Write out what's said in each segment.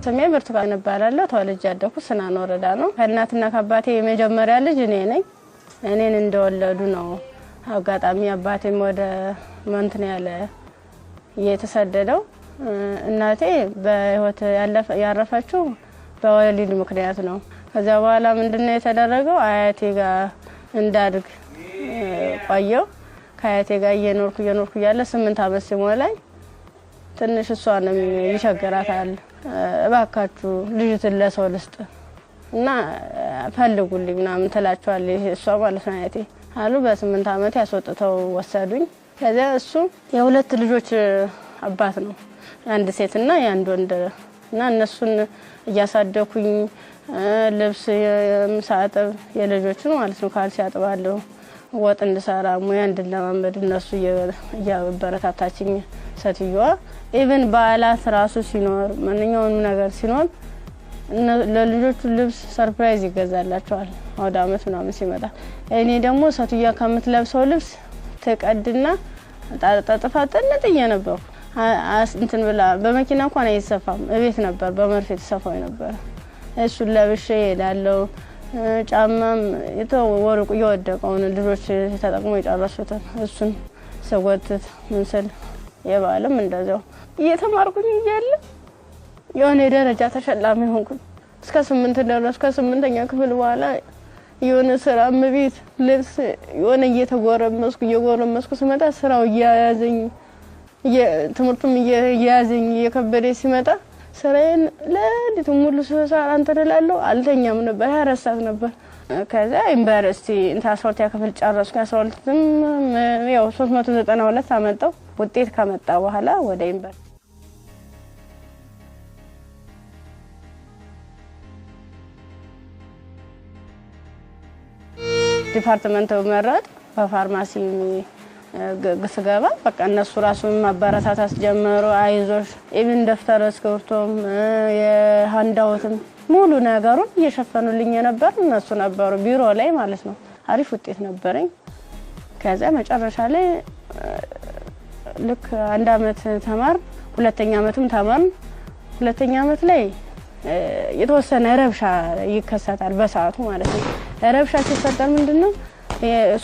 ስሜ ብርቱካን እባላለሁ። ተወልጄ ያደኩት ስናን ወረዳ ነው። ከእናትና ከአባቴ የመጀመሪያ ልጅ እኔ ነኝ። እኔን እንደወለዱ ነው አጋጣሚ አባቴም ወደ መንትን ያለ የተሰደደው። እናቴ በህይወት ያረፈችው በወሊድ ምክንያት ነው። ከዛ በኋላ ምንድነው የተደረገው? አያቴ ጋር እንዳድግ ቆየው። ከአያቴ ጋር እየኖርኩ ያለ 8 አመት ሲሞላኝ ትንሽ እሷንም ይቸግራታል። እባካችሁ ልጅትን ለሰው ልስጥ እና ፈልጉልኝ ምናምን ትላቸዋለች እሷ ማለት ነው አያቴ አሉ። በ8 አመት ያስወጥተው ወሰዱኝ። ከዛ እሱ የሁለት ልጆች አባት ነው፣ አንድ ሴትና አንድ ወንድ እና እነሱን እያሳደኩኝ ልብስ የምሳጠብ የልጆችን ማለት ነው ካልሲ አጥባለሁ፣ ወጥ እንድሰራ ሙያ እንድለማመድ እነሱ እያበረታታችኝ ሴትዮዋ ኢቭን በዓላት ራሱ ሲኖር ማንኛውንም ነገር ሲኖር ለልጆቹ ልብስ ሰርፕራይዝ ይገዛላቸዋል ወደ አመት ምናምን ሲመጣ። እኔ ደግሞ ሴትዮዋ ከምትለብሰው ልብስ ተቀድና ጣጣጣፋ ጥንጥዬ ነበር እንትን ብላ በመኪና እንኳን አይሰፋም እቤት ነበር በመርፌ ተሰፋው ነበር። እሱን ለብሼ ሄዳለሁ። ጫማም የተወርቁ የወደቀውን ልጆች ተጠቅሞ የጨረሱትን እሱን ሰወትት ምንስል የባለም እንደዛው እየተማርኩኝ እያለ የሆነ ደረጃ ተሸላሚ ሆንኩኝ። እስከ 8 ደረስኩ። ከ8ኛ ክፍል በኋላ የሆነ ስራ ምቢት ልብስ የሆነ እየጎረመስኩ ስመጣ ስራው እያያዘኝ ትምህርቱም እያያዘኝ እየከበደ ሲመጣ ስራዬን ለዲቱ ሙሉ ሰዓት አንተደላለሁ አልተኛም ነበር። 24 ሰዓት ነበር። ከዛ ዩኒቨርሲቲ እንታ 12ኛ ክፍል ጨረስኩ። 12ም ያው 392 አመጣው። ውጤት ከመጣ በኋላ ወደ ዩኒቨርሲቲ ዲፓርትመንት መረጥ በፋርማሲ ግስገባ በቃ እነሱ ራሱን ማበረታታት ጀመሩ። አይዞሽ ኢቭን ደፍተር እስክሪብቶም የሃንዳውትም ሙሉ ነገሩን እየሸፈኑልኝ ነበር እነሱ ነበሩ ቢሮ ላይ ማለት ነው። አሪፍ ውጤት ነበረኝ። ከዛ መጨረሻ ላይ ልክ 1 አመት ተማር፣ 2ኛ አመትም ተማር። 2ኛ አመት ላይ የተወሰነ ረብሻ ይከሰታል በሰዓቱ ማለት ነው። ረብሻ ሲፈጠር ምንድነው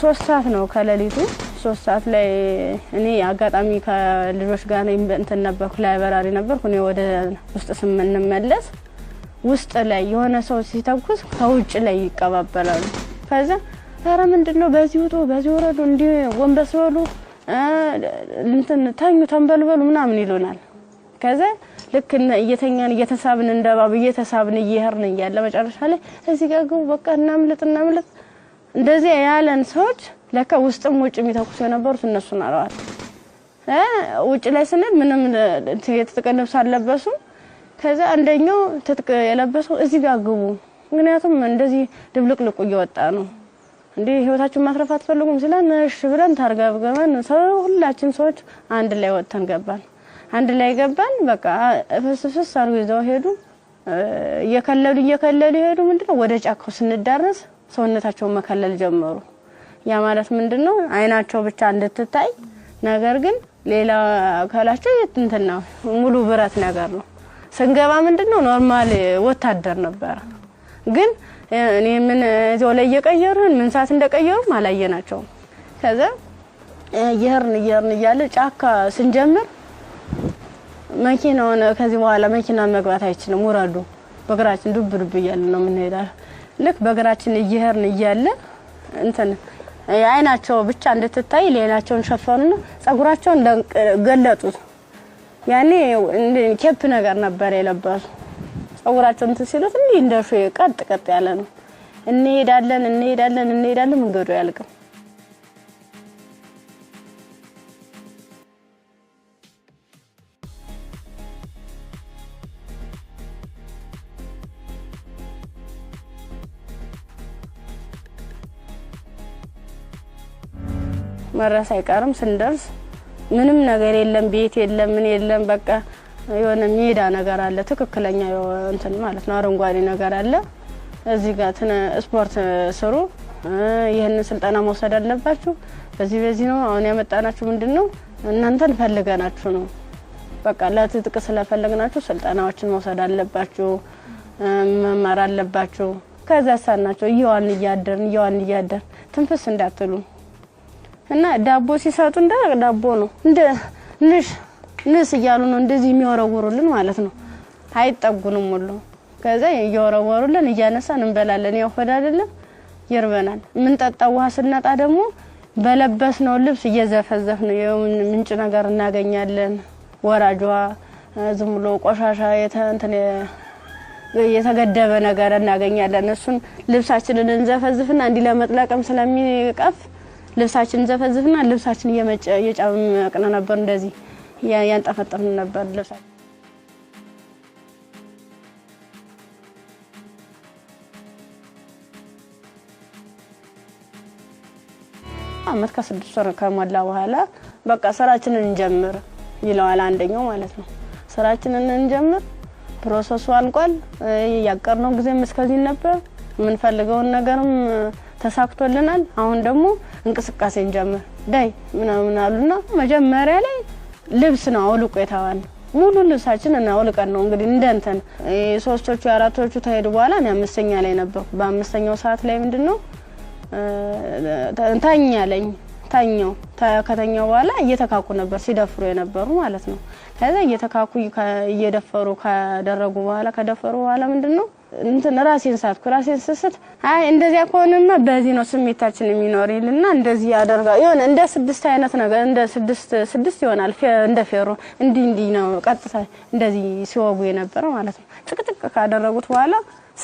3 ሰዓት ነው ከሌሊቱ 3 ሰዓት ላይ እኔ አጋጣሚ ከልጆች ጋር እንትን ነበርኩ ላይብራሪ ነበርኩ። እኔ ወደ ውስጥ ስንመለስ ውስጥ ላይ የሆነ ሰው ሲተኩስ ከውጭ ላይ ይቀባበላሉ። ከዛ ኧረ ምንድነው በዚህ ወጡ በዚህ ወረዱ እንዲ ወንበስ በሉ እንትን ታኙ ተንበልበሉ ምናምን ይሉናል። ከዛ ልክ እየተኛን እየተሳብን እንደባብ እየተሳብን እየሄርን እያለ መጨረሻ ላይ እዚህ ጋር ግቡ በቃ እናምልጥ እንደዚህ ያለን ሰዎች ለካ ውስጥም ውጭ የሚተኩሱ የነበሩት እነሱ ናቸው። ውጭ ላይ ስንል ምንም የተተቀለብስ አለበሱ። ከዛ አንደኛው ተጥቅ የለበሰው እዚህ ጋር ግቡ ምክንያቱም እንደዚህ ድብልቅልቁ እየወጣ ነው እንዴ ህይወታችሁን ማትረፍ አትፈልጉም ሲላን እሺ ብለን ታርጋብገመን ሁላችን ሰዎች አንድ ላይ ወጥተን ገባን። አንድ ላይ ገባን። በቃ ፍስፍስ አርገው ይዘው ሄዱ። እየከለሉ ሄዱ። ምንድነው ወደ ጫካው ስንዳረስ ሰውነታቸውን መከለል ጀመሩ። ያ ማለት ምንድነው አይናቸው ብቻ እንድትታይ ነገር ግን ሌላ አካላቸው እንትን ነው ሙሉ ብረት ነገር ነው። ስንገባ ምንድነው ኖርማል ወታደር ነበር። ግን እኔ ምን እዚያው ላይ እየቀየሩን ምን ሰዓት እንደቀየሩ ማላየናቸው። ከዛ እየሄርን እያለ ጫካ ስንጀምር መኪናውን ከዚህ በኋላ መኪና መግባት አይችልም ወራዱ በግራችን ዱብ እያለ ነው የምንሄዳው። ልክ በግራችን እየሄርን እያለ እንትን አይናቸው ብቻ እንድትታይ ሌላቸውን ሸፈኑና ጸጉራቸውን ገለጡት። ያኔ ኬፕ ነገር ነበር የለበሱ። ጸጉራቸውን ሲሉት እንዴ እንደሹ ቀጥ ያለ ነው። እንሄዳለን መንገዱ ያልቅም። መረሳ አይቀርም። ስንደርስ ምንም ነገር የለም፣ ቤት የለም፣ ምን የለም። በቃ የሆነ ሜዳ ነገር አለ ትክክለኛ እንትን ማለት ነው አረንጓዴ ነገር አለ። እዚህ ጋር ስፖርት ስሩ፣ ይሄን ስልጠና መውሰድ አለባችሁ፣ በዚህ ነው አሁን ያመጣናችሁ ምንድነው እናንተን ፈልገናችሁ ነው በቃ ለትጥቅ ስለፈለግናችሁ ስልጣናዎችን መውሰድ አለባችሁ መማር አለባችሁ ከዛ ሳናቸው ይዋን እያደር ትንፍስ እንዳትሉ እና ዳቦ ሲሰጡ እንደ ዳቦ ነው እንደ ንስ እያሉ ነው እንደዚህ የሚወረወሩልን ማለት ነው አይጠጉንም ሁሉ ከዛ እየወረወሩልን እያነሳን እንበላለን ያው ፈዳ አይደለም ይርበናል ምን ጠጣው ውሃ ስናጣ ደግሞ በለበስነው ልብስ እየዘፈዘፍን ምንጭ ነገር እናገኛለን ወራጇ ዝም ብሎ ቆሻሻ የተገደበ ነገር እናገኛለን እሱን ልብሳችንን እንዘፈዝፍና እንዲ ለመጥለቅም ስለሚቀፍ ልብሳችንን ዘፈዝፍና ልብሳችን እየጫመቅን ነበር እንደዚህ ያንጠፈጠፍን ነበር ልብሳችን አመት ከ6 ወር ከሞላ በኋላ በቃ ስራችንን እንጀምር ይላል አንደኛው ማለት ነው ስራችንን እንጀምር ፕሮሰሱ አልቋል ያቀርነው ጊዜ መስከዚህ ነበር ምን ፈልገውን ነገርም ተሳክቶልናል አሁን ደግሞ እንቅስቃሴ እንጀምር ዳይ ምናምን አሉና መጀመሪያ ላይ ልብስ ነው አውልቆ የታዋን ሙሉ ልብሳችን እና አውልቀን ነው እንግዲህ እንደንተን ሶስቶቹ አራቶቹ ተሄዱ በኋላ እኔ አምስተኛ ላይ ነበር በአምስተኛው ሰዓት ላይ ምንድነው ታኛው ከተኛው በኋላ እየተካኩ ነበር ሲደፍሩ የነበሩ ማለት ነው ከዛ እየተካኩ እየደፈሩ ካደረጉ በኋላ ከደፈሩ በኋላ ምንድነው እንትን ራሴን ስስት አይ እንደዚያ ከሆነማ በዚህ ነው ስሜታችን የሚኖርልና እንደዚህ ያደርጋ ይሆነ እንደ 6 አይነት ነገር እንደ 6 ይሆናል እንደ ፌሮ እንዲ ነው ቀጥታ እንደዚህ ሲወጉ የነበረ ማለት ነው ጥቅጥቅ ካደረጉት በኋላ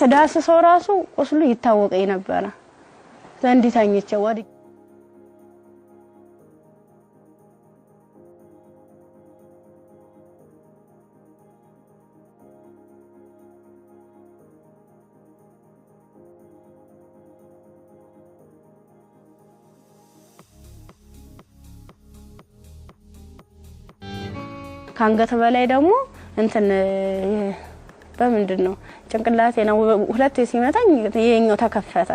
ስዳስ ሰው ራሱ ቁስሉ ይታወቀኝ ነበር ዘንዲታኝቼ ወዲ ካንገተ በላይ ደግሞ እንትን በምንድነው ጭንቅላቴ ነው ሁለት ሲመታኝ የኛው ተከፈተ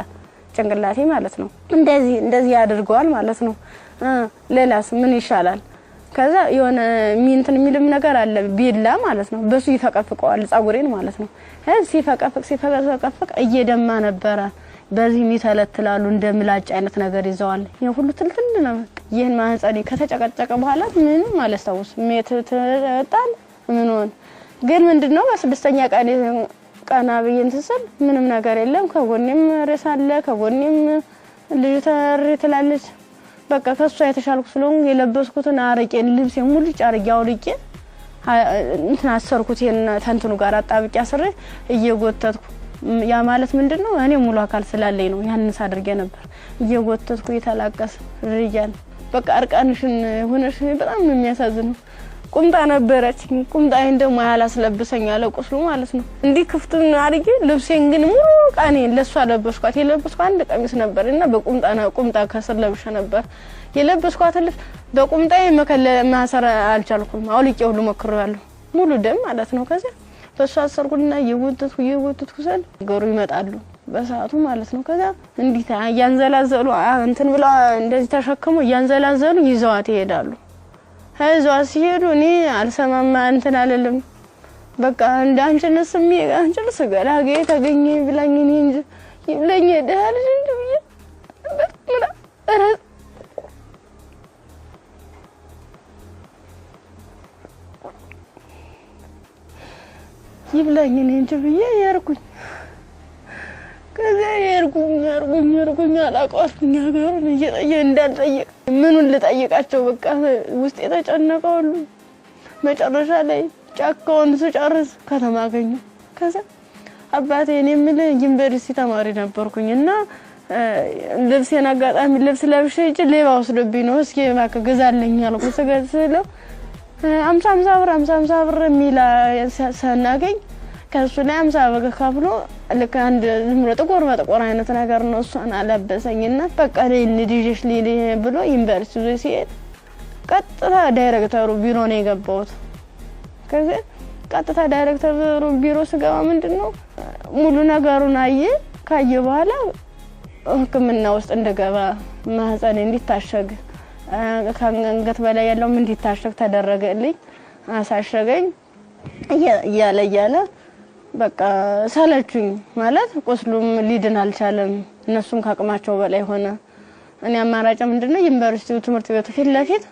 ጭንቅላቴ ማለት ነው እንደዚህ ያድርጓል ማለት ነው ሌላስ ምን ይሻላል ከዛ የሆነ ሚንትን የሚልም ነገር አለ ቢላ ማለት ነው በሱ ይፈቀፍቀዋል ጻጉሬን ማለት ነው ሲፈቀፍቅ እየደማ ነበር በዚህ ሚተለትላሉ እንደምላጭ አይነት ነገር ይዘዋል የሁሉ ትልትል ነው ይሄን ማህፀኔ ከተጨቀጨቀ በኋላ ምንም ማለስታውስ ተጣል ምን ሆነ ግን ምንድነው በስድስተኛ ቀና በየንተሰል ምንም ነገር የለም ከጎኔም ረሳለ ከጎኔም ልጅ ተርትላለች በቃ ከሷ የተሻልኩ ስለሆነ የለበስኩትን አረቄን ልብስ ሙሉ ጫርጊያው ልቄ እንትን አሰርኩት ተንትኑ ጋር አጣብቂያ አስረ እየጎተትኩ ያ ማለት ምንድነው እኔ ሙሉ አካል ስላለኝ ነው ያንስ አድርጌ ነበር እየጎተትኩ ይተላቀስ ሪጃል በቃ አርቃንሽን ሆነሽ በጣም ነው የሚያሳዝነው ቁምጣ ነበረች ቁምጣዬን ደግሞ ያላስለብሰኝ ያለ ቁስሉ ማለት ነው እንዲ ክፍቱን አርጌ ልብሴን ግን ሙሉ ቃኔ ለሷ ለበስኳት የለበስኳት አንድ ቀሚስ ነበርና ቁምጣ ከስር ለብሼ ነበር የለበስኳት ልብስ በቁምጣዬ ማሰር አልቻልኩም አውልቄ ሁሉ ሞክሬያለሁ ሙሉ ደም ማለት ነው ከዛ በሷ አሰርኩና የወተትኩ ሰል ገሩ ይመጣሉ በሰዓቱ ማለት ነው ከዛ እንዲታ ያንዘላዘሉ እንትን ብላ እንደዚህ ተሸክሞ ያንዘላዘሉ ይዘዋት ይሄዳሉ ሀይዟ ሲሄዱ እኔ አልሰማማ እንትን አለልም በቃ እንዳንችንስ አንችልስ ገላጌ ተገኘ ብላኝ እኔ እንጂ ይብለኝ ደህል እንዴ በቃ ይብላኝ እኔ እንጂ ብዬ ያርኩኝ ከዛ ያርኩኝ አላቋርኩኝ ሀገሩን እንዳልጠየቅ ምኑን ልጠይቃቸው በቃ ውስጥ የተጨነቀው መጨረሻ ላይ ጫካውን ስጨርስ ከተማ አገኘ ከዛ አባቴ እኔ ምን ዩኒቨርሲቲ ተማሪ ነበርኩኝና ልብሴን አጋጣሚ ልብስ ለብሼ እጅ ሌባ ወስዶብኝ ነው እስኪ ማከ ገዛልኝ አልኩ ስገዝለው 50 ብር ሚላ ሰናገኝ ከሱ ላይ 50 ብር ከፍሎ ለካ አንድ ዝምሮ ጥቁር አይነት ነገር ነው እሷን አለበሰኝና በቃ ለልጅሽ ሊሊ ብሎ ዩኒቨርሲቲ ሲሄድ ቀጥታ ዳይሬክተሩ ቢሮ ነው የገባሁት ከዛ ቀጥታ ዳይሬክተሩ ቢሮ ስገባ ምንድነው ሙሉ ነገሩን ካየ በኋላ ህክምና ውስጥ እንደገባ ማህፀኔ እንዲታሸግ ከአንገት በላይ ያለው እንዲታሸግ ተደረገልኝ አሳሸገኝ እያለ በቃ ሰለቹኝ ማለት ቁስሉም ሊድን አልቻለም እነሱም ካቅማቸው በላይ ሆነ እኔ አማራጭ ምንድነው ዩኒቨርሲቲው ትምህርት ቤቱ ፊት ለፊት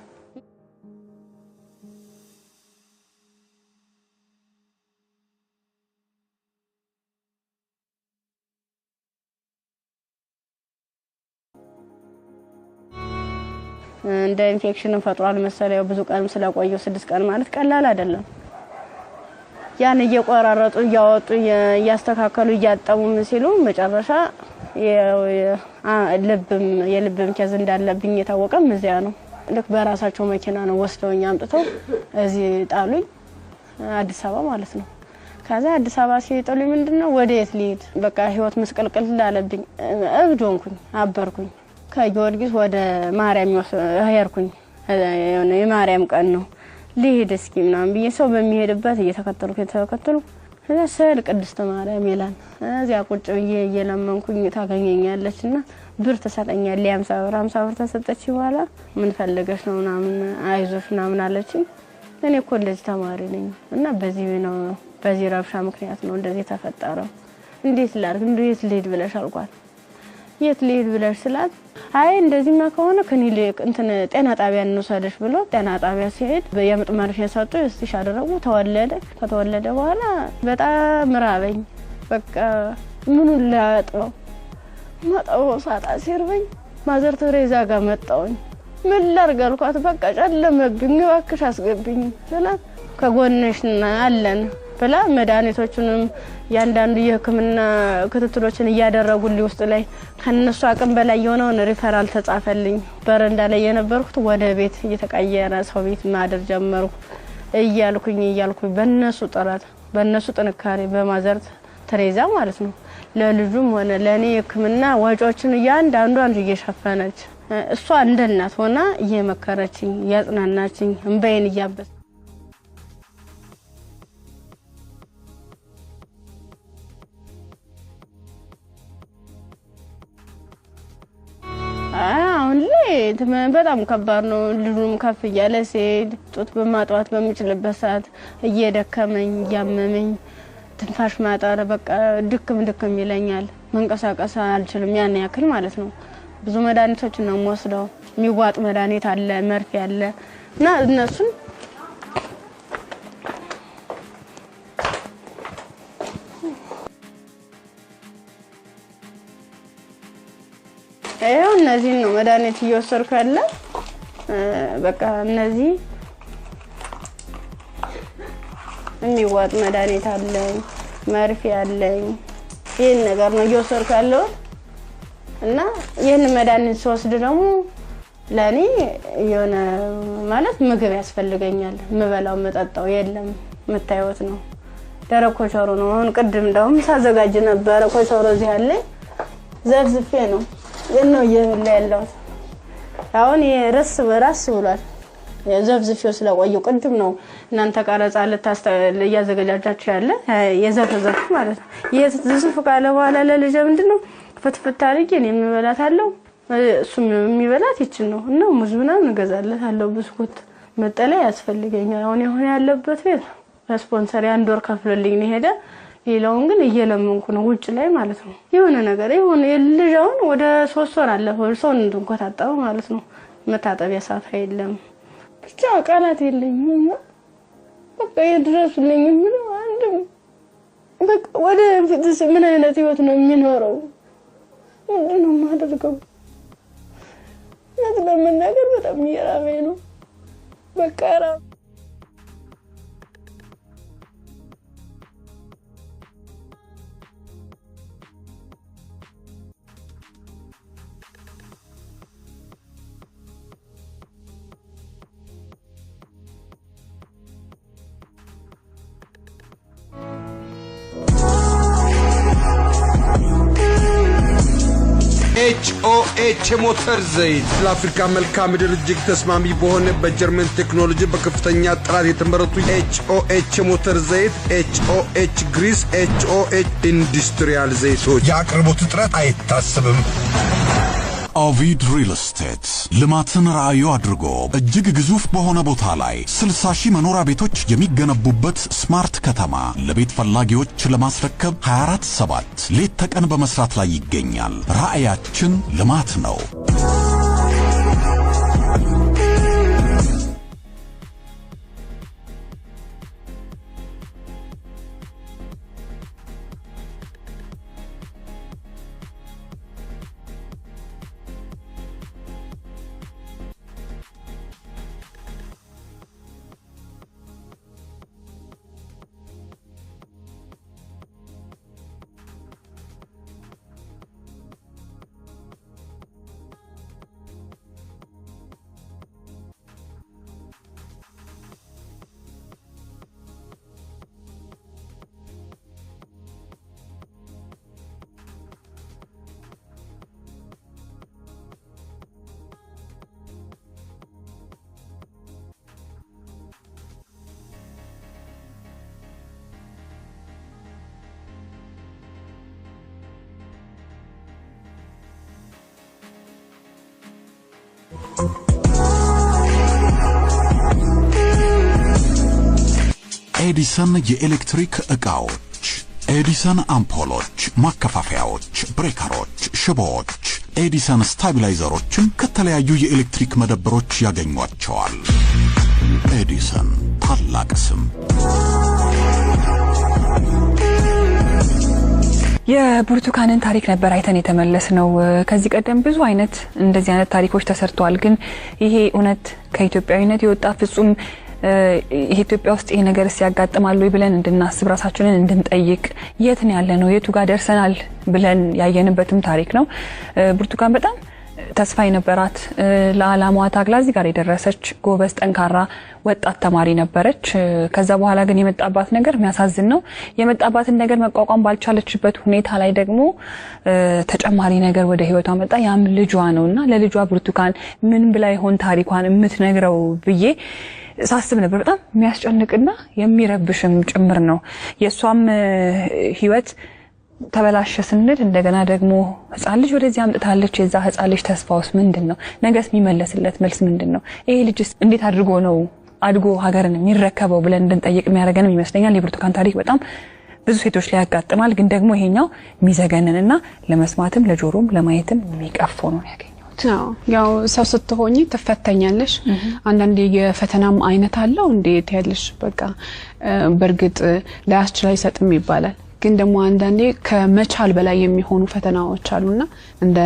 እንደ ኢንፌክሽን ፈጥሯል መሰለኝ ብዙ ቀን ስለቆየው 6 ቀን ማለት ቀላል አይደለም ያን እየቆራረጡ ያወጡ ያስተካከሉ ያጣሙም ሲሉ መጨረሻ የልብም ከዝ እንዳለብኝ የታወቀም እዚያ ነው ልክ በራሳቸው መኪና ነው ወስደውኝ አምጥተው እዚህ ጣሉኝ አዲስ አበባ ማለት ነው ከዛ አዲስ አበባ ሲጠሉኝ ምንድነው ወዴት ልሂድ በቃ ህይወት መስቀልቀል ላለብኝ እብዶንኩኝ አበርኩኝ ከጊዮርጊስ ወደ ማርያም ሄርኩኝ የማርያም ቀን ነው ልሂድ እስኪ ምናምን ብዬ ሰው በሚሄድበት እየተከተልኩ ስለሰል ቅድስት ማርያም ይላል እዚያ ቁጭ ብዬ እየለመንኩኝ ታገኘኛለችና ብር ተሰጠኛል 50 ብር ተሰጠች በኋላ ምን ፈልገሽ ነው ምናምን አይዞሽ ምናምን አለችኝ እኔ እኮ እንደዚህ ተማሪ ነኝ እና በዚህ ረብሻ ምክንያት ነው እንደዚህ ተፈጠረው እንዴት ላርግ እንዴት ልሂድ ብለሽ አልኳት የት ልሂድ ብለሽ ስላት አይ እንደዚህማ ከሆነ ከኒልክ እንትን ጤና ጣቢያ እንወሰደሽ ብሎ ጤና ጣቢያ ሲሄድ የምጥ መርፌ ሰጡ እስቲሽ አደረጉ ከተወለደ በኋላ በጣም ራበኝ በቃ ምኑን ላጥበው ማጣው ሳጣ ሲርበኝ ማዘር ተሬዛ ጋር መጣውኝ ምን ላርግ አልኳት በቃ ጨለመብኝ እባክሽ አስገብኝ ስላት ከጎንሽና አለን ብላ መድኃኒቶቹንም ያንዳንዱ የህክምና ክትትሎችን ያደረጉልኝ ውስጥ ላይ ከነሱ አቅም በላይ የሆነውን ሪፈራል ተጻፈልኝ በረንዳ ላይ የነበርኩት ወደ ቤት እየተቀየረ ሰው ቤት ማደር ጀመርኩ እያልኩኝ በእነሱ ጥረት በእነሱ ጥንካሬ በማዘር ተሬዛ ማለት ነው ለልጁም ሆነ ለኔ ህክምና ወጪዎችን ያንዳንዷን እየሸፈነች እሷ እንደ እናት ሆና እየመከረችኝ ያጽናናችኝ እንባዬን እያበሰ አሁን ላይ በጣም ከባድ ነው ልጁም ከፍ ያለ ሲሄድ ጡት በማጥዋት በሚችልበት ሰዓት እየደከመኝ ያመመኝ ትንፋሽ ማጣረ በቃ ድክም ይለኛል መንቀሳቀስ አልችልም ያን ያክል ማለት ነው ብዙ መድኃኒቶች ነው ወስደው የሚዋጥ መድኃኒት አለ መርፌ አለ እና እነሱን እነዚህ ነው መድኃኒት እየወሰድኩ ያለ በቃ እነዚህ የሚዋጥ መድኃኒት አለኝ መርፌ አለኝ ይሄን ነገር ነው እየወሰድኩ ያለው እና ይሄን መድኃኒት ወስድ ደግሞ ለኔ የሆነ ማለት ምግብ ያስፈልገኛል ምበላው መጠጣው የለም መታየት ነው ደረቅ ኮቸሮ ነው አሁን ቅድም እንደውም ሳዘጋጅ ነበር ኮቸሮ እዚህ አለ ዘፍዝፌ ነው የነው ያለው አሁን የራስ በራስ ብሏል የዘፍዝፌው ስለቆየው ቅድም ነው እናንተ ቀረጻ ያዘጋጃችሁ ያለ የዘፍዘፍ ማለት ነው የዘፍዝፍ ካለ በኋላ ለልጅ ምንድነው ፍትፍት አድርጌ እኔ የምበላታለሁ እሱም የሚበላት ይችል ነው እና ሙዝ ምናምን እገዛለታለሁ ብስኩት መጠለያ ያስፈልገኛል አሁን ያለበት ቤት ስፖንሰር አንድ ወር ከፍሎልኝ ነው ሄደ ሌላውን ግን እየለመንኩ ነው ውጭ ላይ ማለት ነው የሆነ ነገር የሆነ ልጅውን ወደ 3 ወር አለፈው ሰው እንድንቆጣጣው ማለት ነው መታጠቢያ ሳፋ የለም ብቻ ቃላት የለኝም በቃ ይድረሱልኝ ምን አንድ በቃ ወደ ፍትስ ምን አይነት ህይወት ነው የሚኖረው ምንድነው ማደርገው ለምን ነገር በጣም ይራበኝ ነው በቃ HOH ሞተር ዘይት ለአፍሪካ መልክዓ ምድር እጅግ ተስማሚ በሆነ በጀርመን ቴክኖሎጂ በከፍተኛ ጥራት የተመረቱ HOH ሞተር ዘይት HOH ግሪስ HOH ኢንዱስትሪያል ዘይቶች የአቅርቦት እጥረት አይታሰብም ኦቪድ ሪል ስቴት ልማትን ራዕዩ አድርጎ እጅግ ግዙፍ በሆነ ቦታ ላይ 60,000 መኖሪያ ቤቶች የሚገነቡበት ስማርት ከተማ ለቤት ፈላጊዎች ለማስረከብ 24/7 ሌት ተቀን በመስራት ላይ ይገኛል። ራዕያችን ልማት ነው። ኤዲሰን የኤሌክትሪክ ዕቃዎች፣ ኤዲሰን አምፖሎች፣ ማከፋፈያዎች፣ ብሬከሮች፣ ሽቦዎች፣ ኤዲሰን ስታቢላይዘሮችን ከተለያዩ የኤሌክትሪክ መደብሮች ያገኟቸዋል። ኤዲሰን ታላቅ ስም። የብርቱካንን ታሪክ ነበር አይተን የተመለስነው። ከዚህ ቀደም ብዙ አይነት እንደዚህ አይነት ታሪኮች ተሰርተዋል። ግን ይሄ እውነት ከኢትዮጵያዊነት የወጣ ፍጹም ኢትዮጵያ ውስጥ ይሄ ነገር ሲያጋጥማል ወይ ብለን እንድናስብ ራሳችንን እንድንጠይቅ የት ነው ያለነው የቱ ጋር ደርሰናል ብለን ያየንበትም ታሪክ ነው። ብርቱካን በጣም ተስፋ የነበራት ለዓላማዋ ታግላ እዚህ ጋር የደረሰች ጎበዝ ጠንካራ ወጣት ተማሪ ነበረች። ከዛ በኋላ ግን የመጣባት ነገር የሚያሳዝን ነው። የመጣባትን ነገር መቋቋም ባልቻለችበት ሁኔታ ላይ ደግሞ ተጨማሪ ነገር ወደ ህይወቷ መጣ። ያም ልጇ ነውና ለልጇ ብርቱካን ምን ብላ ይሆን ታሪኳን የምትነግረው ብዬ ሳስብ ነበር። በጣም የሚያስጨንቅና የሚረብሽም ጭምር ነው። የሷም ህይወት ተበላሸ ስንል እንደገና ደግሞ ህፃን ልጅ ወደዚህ አምጥታለች። የዛ ህፃን ልጅ ተስፋውስ ምንድነው? ነገስ የሚመለስለት መልስ ምንድነው? ይሄ ልጅስ እንዴት አድርጎ ነው አድጎ ሀገርን የሚረከበው ብለን እንድንጠይቅ የሚያደርገንም ይመስለኛል። የብርቱካን ታሪክ በጣም ብዙ ሴቶች ላይ ያጋጥማል። ግን ደግሞ ይሄኛው የሚዘገንንና ለመስማትም ለጆሮም ለማየትም የሚቀፈው ነው ያገኘው። ያው ሰው ስትሆኚ ተፈተኛለሽ። አንዳንዴ የፈተናም አይነት አለው እንዴት ያለሽ በቃ በርግጥ ላያስችል አይሰጥም ይባላል። ግን ደግሞ አንዳንዴ ከመቻል በላይ የሚሆኑ ፈተናዎች አሉና እንደ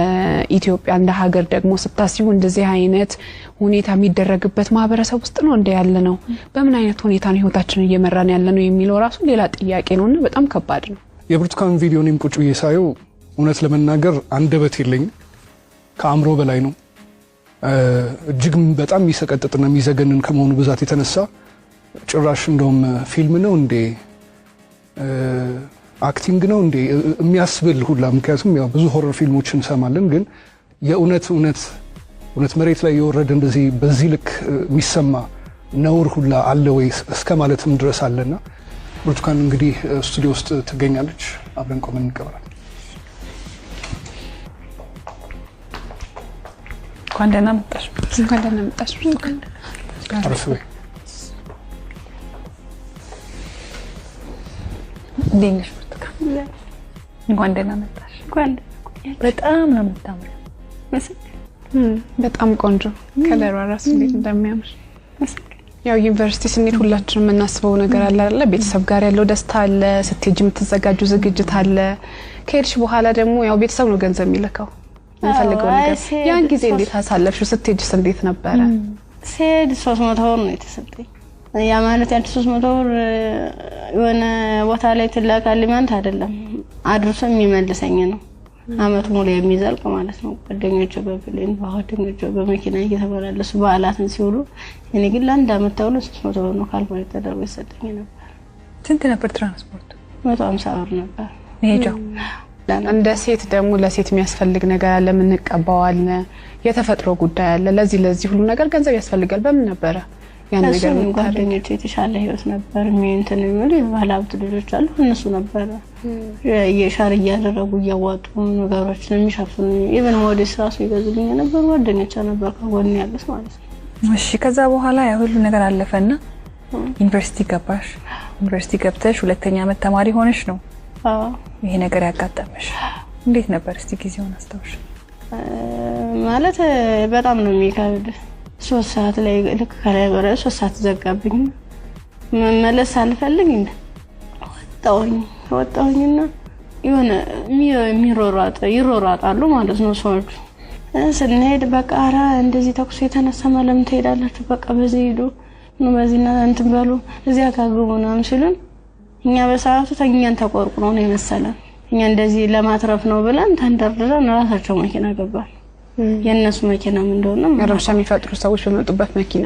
ኢትዮጵያ እንደ ሀገር ደግሞ ስታስቡ እንደዚህ አይነት ሁኔታ የሚደረግበት ማህበረሰብ ውስጥ ነው እንደ ያለ ነው። በምን አይነት ሁኔታ ነው ህይወታችንን እየመራን ያለ ነው የሚለው ራሱ ሌላ ጥያቄ ነውና በጣም ከባድ ነው። የብርቱካን ቪዲዮንም ቁጭ ብዬ ሳየው እውነት ለመናገር አንደበት የለኝም። ከአምሮ በላይ ነው። እጅግ በጣም የሚሰቀጥጥና የሚዘገንን ከመሆኑ ብዛት የተነሳ ጭራሽ እንደውም ፊልም ነው እንዴ አክቲንግ ነው እንዴ የሚያስብል ሁላ። ምክንያቱም ያው ብዙ ሆረር ፊልሞችን እንሰማለን፣ ግን የእውነት መሬት ላይ የወረደ እንደዚህ በዚህ ልክ የሚሰማ ነውር ሁላ አለ ወይ እስከ ማለትም ድረስ አለና ብርቱካን እንግዲህ ስቱዲዮ ውስጥ ትገኛለች። አብረን ቆመን እንቀበላለን። እንኳን ደህና መጣሽ። እንኳን ደህና መጣሽ ብርቱካን። አረፈ እንዴት ብርቱካን? እንኳን ደህና መጣሽ። በጣም ነው የምታምረው። በጣም ቆንጆ ከለሯ ራሱ እንዴት እንደሚያምር። ያው ዩኒቨርሲቲ ስንሄድ ሁላችንም የምናስበው ነገር አለ አይደል? ቤተሰብ ጋር ያለው ደስታ አለ፣ ስትሄጂ የምትዘጋጁ ዝግጅት አለ። ከሄድሽ በኋላ ደግሞ ያው ቤተሰብ ነው ገንዘብ የሚልከው እንፈልገው ነገር። ያን ጊዜ እንዴት አሳለፍሽው? ስትሄጂስ እንዴት ነበረ? ስሄድ 300 ብር ነው የተሰጠኝ። ያ ማለት ያን 300 ብር የሆነ ቦታ ላይ ትላካልኝ ማለት አይደለም፣ አድርሶ የሚመልሰኝ ነው። አመት ሙሉ የሚዘልቅ ማለት ነው። ጓደኞቼ በፕሌን ጓደኞቼ በመኪና እየተመላለሱ በዓላትን ሲውሉ እኔ ግን ለአንድ አመት ተውሎ 300 ብር ነው ካልኩሌት ተደርጎ ይሰጠኝ ነበር። ስንት ነበር ትራንስፖርቱ? 150 ብር ነበር ሄጃው። እንደ ሴት ደግሞ ለሴት የሚያስፈልግ ነገር አለ፣ ምን እንቀባዋል፣ የተፈጥሮ ጉዳይ አለ። ለዚህ ሁሉ ነገር ገንዘብ ያስፈልጋል። በምን ነበረ ያን ነገር? ጓደኞቼ የተሻለ ህይወት ነበር እንትን የሚሉ ባለሀብት ልጆች አሉ፣ እነሱ ነበር የሻር እያደረጉ እያዋጡ ነገሮችን የሚሸፍኑ ኢቭን ሞዴስ ራሱ ይገዙልኝ ነበር። ጓደኞቼ ነበር ከጎን ያሉት ማለት ነው። እሺ ከዛ በኋላ ያ ሁሉ ነገር አለፈና ዩኒቨርሲቲ ገባሽ። ዩኒቨርሲቲ ገብተሽ ሁለተኛ ዓመት ተማሪ ሆነሽ ነው ይሄ ነገር ያጋጠመሽ። እንዴት ነበር እስቲ ጊዜውን አስታውሽ? ማለት በጣም ነው የሚከብድ። 3 ሰዓት ላይ ልክ ከላይ ወረ 3 ሰዓት ዘጋብኝ። መመለስ አልፈልግ እንደ ወጣሁኝና የሆነ ይሮራጣሉ ማለት ነው ሰዎች። ስንሄድ በቃ አራ እንደዚህ ተኩስ የተነሳ ማለም ትሄዳላችሁ በቃ በዚህ ሄዱ ነው በዚህና እንትን በሉ እዚያ ካግቡናም ሲሉን እኛ በሰዓቱ ተኛን ተቆርቁሮ ነው የመሰለን። እኛ እንደዚህ ለማትረፍ ነው ብለን ተንደርድረን ራሳቸው መኪና ገባን። የነሱ መኪና ምን እንደሆነ ረብሻ የሚፈጥሩ ሰዎች በመጡበት መኪና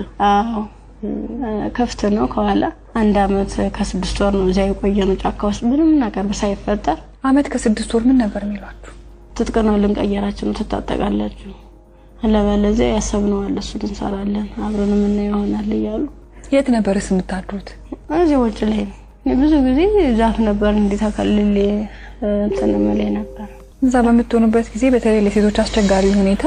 ከፍት ነው ከኋላ 1 አመት ከ6 ወር ነው እዚያ የቆየነው ጫካ ውስጥ ምንም ነገር ሳይፈጠር። አመት ከ6 ወር ምን ነበር የሚሏችሁ? ትጥቅ ነው ልንቀየራችሁ ነው ትታጠቃላችሁ አለበለዚያ ያሰብነው አለ እሱ እንሰራለን አብረን ምን ይሆናል እያሉ። የት ነበርስ የምታድሩት? እዚህ ውጭ ላይ ብዙ ጊዜ ዛፍ ነበር እንዲታከልል ተነመለ ነበር። እዛ በመጥቶኑበት ጊዜ በተለይ ለሴቶች አስቸጋሪ ሁኔታ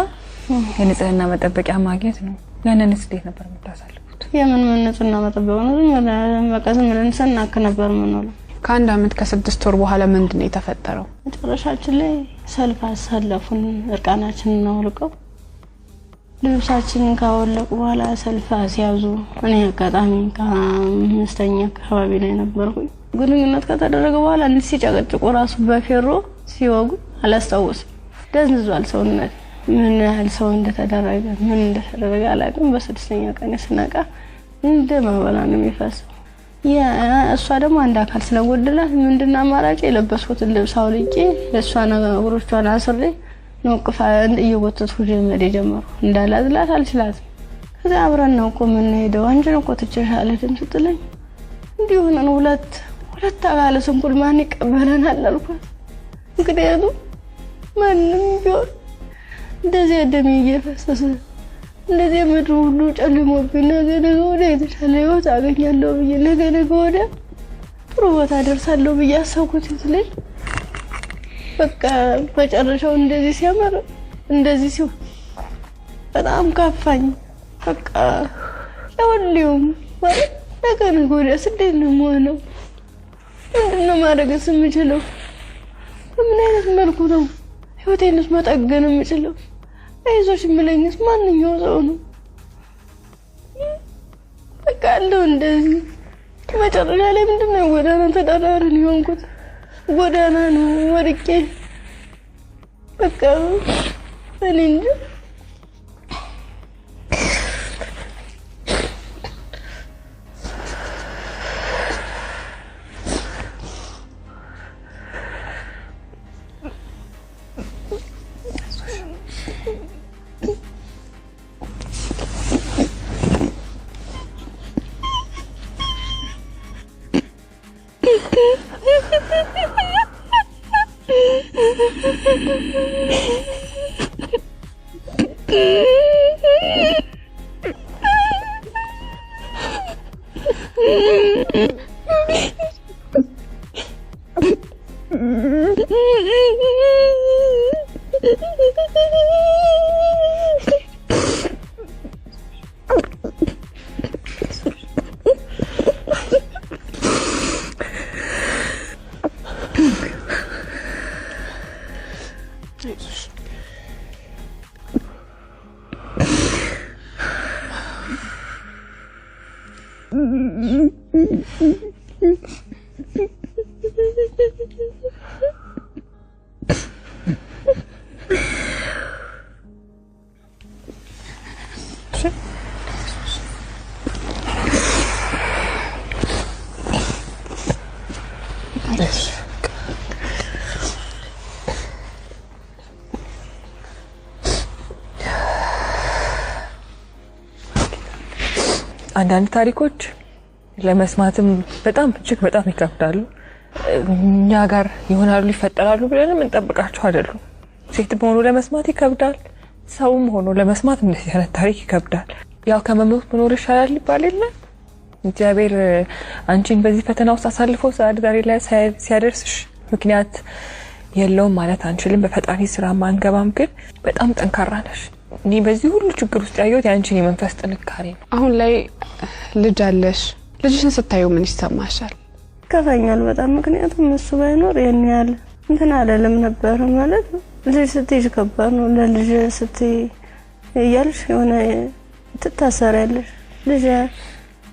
የንጽህና መጠበቂያ ማግኘት ነው። ያንንስ እንዴት ነበር የምታሳልፉት? የምን ንጽህና መጠበቂያ ነው በቃ ዝም ብለን ስናክ ነበር ምንለው። ከ1 አመት ከ6 ወር በኋላ ምንድነው የተፈጠረው? መጨረሻችን ላይ ሰልፍ አሳለፉን። እርቃናችንን አውልቀው ልብሳችንን ካወለቁ በኋላ ሰልፍ አስያዙ። እኔ አጋጣሚ ከአምስተኛ አካባቢ ላይ ነበርኩኝ። ግንኙነት ከተደረገ በኋላ እንዴ ሲጨቀጭቁ ራሱ በፌሮ ሲወጉ አላስታውስም። ደንዝዟል ሰውነት። ምን ያህል ሰው እንደተደረገ ምን እንደተደረገ አላውቅም። በ6ኛ ቀን ስነቃ እንደ ማበላ ነው የሚፈሰው። እሷ ደግሞ አንድ አካል ስለጎደላት ምንድነው አማራጭ የለበስኩትን ልብስ አውልቄ ለሷ ነገሮቿን አስሬ ነው ቅፋ እየወተትኩ ጀመር ጀመርኩ። እንዳላዝላት አልችላትም። ከዛ አብረን ነው ምን ሄደው አንጀን እኮ ትችላለህ ስትለኝ እንዲሁ ነው ሁለት አካለ ስንኩል ማን ይቀበለናል አልኳት። ምክንያቱም ማንም ቢሆን እንደዚህ ደም እየፈሰሰ እንደዚህ ምድሩ ሁሉ ጨልሞብኝ ነገ ወደ የተሻለ ህይወት አገኛለሁ ብዬ ነገ ወደ ጥሩ ቦታ ደርሳለሁ ብዬ አሰብኩት ልጅ በቃ መጨረሻው እንደዚህ ሲያመር እንደዚህ ሲሆን በጣም ካፋኝ። በቃ ለሁሉም ማለት ነገ ወደ ስደት ነው የምሆነው። ምንድነው ማድረግስ የምችለው? በምን አይነት መልኩ ነው ህይወቴንስ መጠገን የምችለው? አይዞሽ የምለኝስ ማንኛው ሰው ነው? በቃ አለው እንደዚህ መጨረሻ ላይ ምንድነው ጎዳና ተዳዳሪን የሆንኩት። ጎዳና ነው ወድቄ በቃ እኔ እንጂ አንዳንድ ታሪኮች ለመስማትም በጣም እጅግ በጣም ይከብዳሉ። እኛ ጋር ይሆናሉ ይፈጠራሉ ብለን እንጠብቃቸው አይደሉም። ሴት ሆኖ ለመስማት ይከብዳል፣ ሰውም ሆኖ ለመስማት እንደዚህ አይነት ታሪክ ይከብዳል። ያው ከመሞት መኖር ይሻላል ይባል የለ። እግዚአብሔር አንቺን በዚህ ፈተና ውስጥ አሳልፎ ዛሬ ላይ ሲያደርስሽ ምክንያት የለውም ማለት አንችልም። በፈጣሪ ስራ ማንገባም፣ ግን በጣም ጠንካራ ነሽ። እኔ በዚህ ሁሉ ችግር ውስጥ ያየሁት ያንቺን የመንፈስ ጥንካሬ ነው። አሁን ላይ ልጅ አለሽ። ልጅሽን ስታዩ ምን ይሰማሻል? ከፋኛል በጣም። ምክንያቱም እሱ ባይኖር ያን ያህል እንትን አይደለም ነበር ማለት ልጅ ስትይዥ ከባድ ነው። ለልጅ ስትይ እያልሽ የሆነ ትታሰሪያለሽ።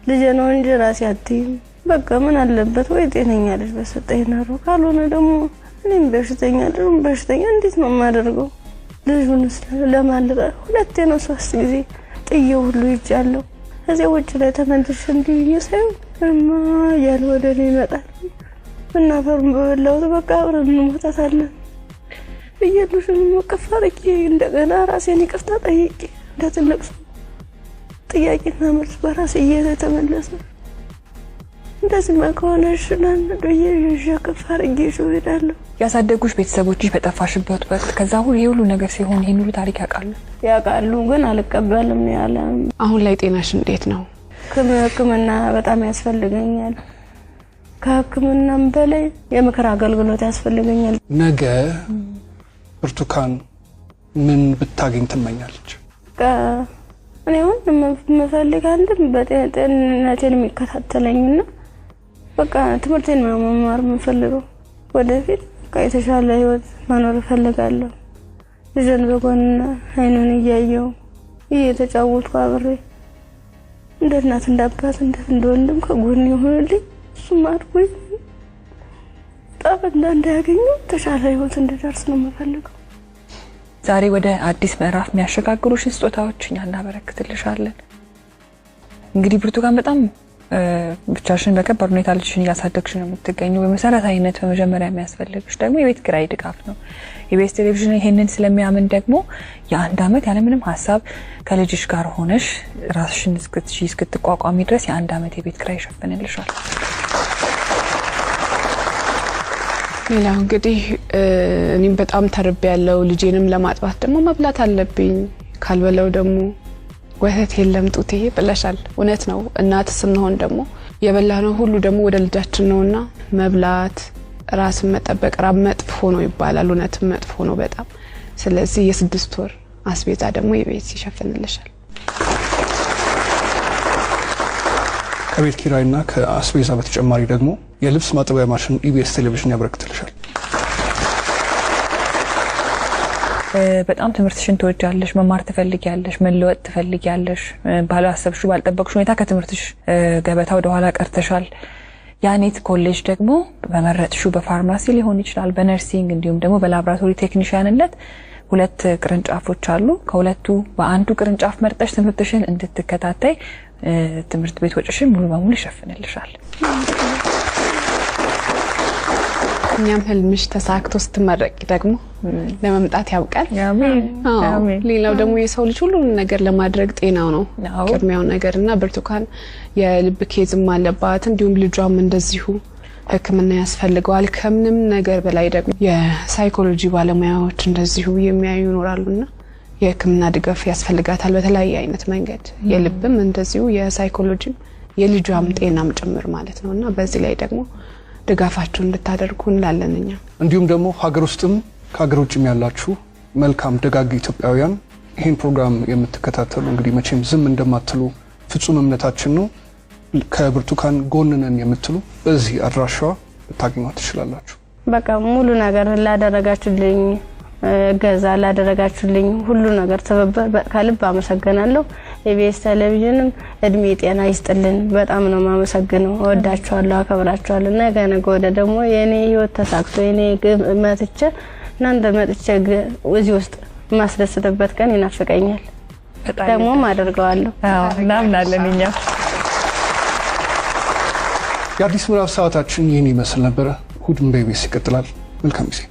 ልጅ ነው እንጂ ራሴ አትይም። በቃ ምን አለበት ወይ ጤነኛ ልጅ በሰጠኝ ነው። ካልሆነ ደግሞ እኔም በሽተኛ እንዴት ነው የማደርገው? ልጁን ለማልቀ ሁለቴ ነው 3 ጊዜ ጥዬው ሁሉ ይጫለው። እዚህ ውጭ ላይ ተመልሼ እንዲህ ሳይሆን እማ ያለ ወደ እኔ ይመጣል። እናፈሩን በበላሁት በቃ አብረን እንሞታታለን ብዬልሽም ወቀፍ አድርጌ እንደገና ራሴን ይቅርታ ጠይቄ እንደ ትልቅ ሰው ጥያቄና መልስ በራሴ እየተመለሰ እንደዚህ ከሆነሽ ለአንዶዬ ይሸከፍ አድርጌ እሄዳለሁ። ያሳደጉሽ ቤተሰቦችሽ በጠፋሽበት ወቅት ከዛ ሁሉ ነገር ሲሆን ይሄን ሁሉ ታሪክ ያውቃሉ፣ ግን አልቀበልም ያለ። አሁን ላይ ጤናሽ እንዴት ነው? ሕክምና በጣም ያስፈልገኛል። ከሕክምናም በላይ የምክር አገልግሎት ያስፈልገኛል። ነገ ብርቱካን ምን ብታገኝ ትመኛለች? እኔ አሁን የምፈልግ አንድም በጤንነቴን የሚከታተለኝና በቃ ትምህርቴን መማር የምፈልገው ወደፊት በቃ የተሻለ ህይወት መኖር እፈልጋለሁ። ልጅን በጎንና አይኑን እያየው እየተጫወትኩ አብሬ እንደ እናት እንደ አባት እንደ ወንድም ከጎን ይሆንልኝ። እሱም አድርጎኝ ጠበና እንዳያገኙ ተሻለ ህይወት እንድደርስ ነው የምፈልገው። ዛሬ ወደ አዲስ ምዕራፍ የሚያሸጋግሩሽ ስጦታዎች እኛ እናበረክትልሻለን። እንግዲህ ብርቱካን በጣም ብቻሽን በከባድ ሁኔታ ልጅሽን እያሳደግሽ ነው የምትገኘው። በመሰረታዊነት በመጀመሪያ የሚያስፈልግሽ ደግሞ የቤት ኪራይ ድጋፍ ነው። የቤት ቴሌቪዥን ይሄንን ስለሚያምን ደግሞ የ1 ዓመት ያለምንም ሀሳብ ከልጅሽ ጋር ሆነሽ ራስሽን እስክትቋቋሚ ድረስ የ1 ዓመት የቤት ኪራይ ይሸፍንልሻል። ሌላው እንግዲህ እኔም በጣም ተርቤያለሁ። ልጄንም ለማጥባት ደግሞ መብላት አለብኝ። ካልበለው ደግሞ ወተት የለም ጡቴ ብለሻል። እውነት ነው። እናት ስንሆን ደግሞ የበላነው ሁሉ ደግሞ ወደ ልጃችን ነውና መብላት፣ ራስን መጠበቅ ራብ መጥፎ ነው ይባላል። እውነትም መጥፎ ነው በጣም። ስለዚህ የ6 ወር አስቤዛ ደግሞ የቤት ይሸፍንልሻል። ከቤት ኪራይና ከአስቤዛ በተጨማሪ ደግሞ የልብስ ማጠቢያ ማሽን ኢቢኤስ ቴሌቪዥን ያበረክትልሻል። በጣም ትምህርትሽን ትወጃለሽ፣ መማር ትፈልጊያለሽ፣ መለወጥ ትፈልጊያለሽ። ባላሰብሽው ባልጠበቅሽው ሁኔታ ከትምህርትሽ ገበታ ወደ ኋላ ቀርተሻል። ያኔት ኮሌጅ ደግሞ በመረጥሽው በፋርማሲ ሊሆን ይችላል፣ በነርሲንግ እንዲሁም ደግሞ በላብራቶሪ ቴክኒሻንነት 2 ቅርንጫፎች አሉ። ከሁለቱ በአንዱ ቅርንጫፍ መርጠሽ ትምህርትሽን እንድትከታተይ ትምህርት ቤት ወጪሽን ሙሉ በሙሉ ይሸፍንልሻል። እኛም ህልምሽ ተሳክቶ ስትመረቂ ደግሞ ለመምጣት ያብቃል። አሜን። ሌላው ደግሞ የሰው ልጅ ሁሉ ነገር ለማድረግ ጤናው ነው ቅድሚያው ነገርና ብርቱካን የልብ ኬዝም አለባት፣ እንዲሁም ልጇም እንደዚሁ ሕክምና ያስፈልገዋል። ከምንም ነገር በላይ ደግሞ የሳይኮሎጂ ባለሙያዎች እንደዚሁ የሚያዩ ይኖራሉና የሕክምና ድጋፍ ያስፈልጋታል በተለያየ አይነት መንገድ። የልብም እንደዚሁ የሳይኮሎጂም የልጇም ጤናም ጭምር ማለት ነውና በዚህ ላይ ደግሞ ድጋፋችሁን እንድታደርጉ እንላለንኛ። እንዲሁም ደግሞ ሀገር ውስጥም ከሀገር ውጭም ያላችሁ መልካም ደጋግ ኢትዮጵያውያን ይሄን ፕሮግራም የምትከታተሉ እንግዲህ መቼም ዝም እንደማትሉ ፍጹም እምነታችን ነው። ከብርቱካን ጎን ነን የምትሉ በዚህ አድራሻዋ ልታገኟት ትችላላችሁ። በቃ ሙሉ ነገር ላደረጋችሁልኝ ገዛ ላደረጋችሁልኝ ሁሉ ነገር ተበበ ከልብ አመሰግናለሁ። ኢቢኤስ ቴሌቪዥንም እድሜ ጤና ይስጥልን። በጣም ነው ማመሰግነው። ወዳችኋለሁ፣ አከብራችኋለሁ። ነገ ወደ ደግሞ የኔ ህይወት ተሳክቶ የኔ መጥቼ እናንተ መጥቼ እዚህ ውስጥ ማስደስተበት ቀን ይናፍቀኛል። ደግሞ አደርገዋለሁ። እናምናለን እኛ። የአዲስ ምዕራፍ ሰዓታችን ይህን ይመስል ነበር። እሑድም በኢቢኤስ ይቀጥላል። መልካም ጊዜ።